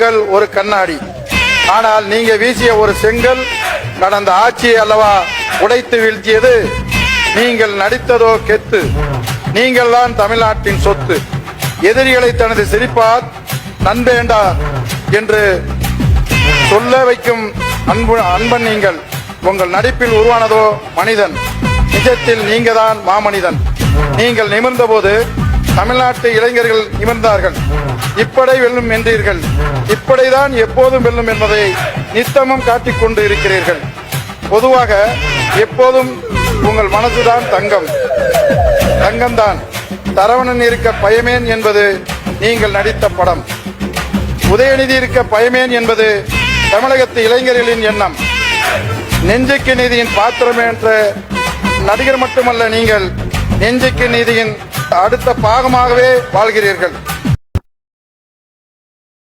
கல் ஒரு கண்ணாடி. ஆனால் நீங்க வீசிய ஒரு செங்கல் கடந்த ஆட்சியை அல்லவா உடைத்து வீழ்த்தியது. நீங்கள் நடித்ததோ கெத்து. நீங்கள் தான் தமிழ்நாட்டின் சொத்து. எதிரிகளை தனது சிரிப்பால் நண்பேண்டா என்று சொல்ல வைக்கும் அன்பன் நீங்கள். உங்கள் நடிப்பில் உருவானதோ மனிதன். நிஜத்தில் நீங்க தான் மாமனிதன். நீங்கள் நிமிர்ந்த போது தமிழ்நாட்டு இளைஞர்கள் நிமிர்ந்தார்கள். இப்படை வெல்லும் என்றீர்கள். இப்படைதான் எப்போதும் வெல்லும் என்பதை நித்தமும் காட்டிக்கொண்டு இருக்கிறீர்கள். பொதுவாக எப்போதும் உங்கள் மனசுதான் தங்கம்தான். சரவணன் இருக்க பயமேன் என்பது நீங்கள் நடித்த படம். உதயநிதி இருக்க பயமேன் என்பது தமிழகத்து இளைஞர்களின் எண்ணம். நெஞ்சுக்கு நீதியின் பாத்திரம் என்ற நடிகர் மட்டுமல்ல, நீங்கள் நெஞ்சுக்கு நீதியின் அடுத்த பாகமாகவே வாழ்கிறீர்கள்.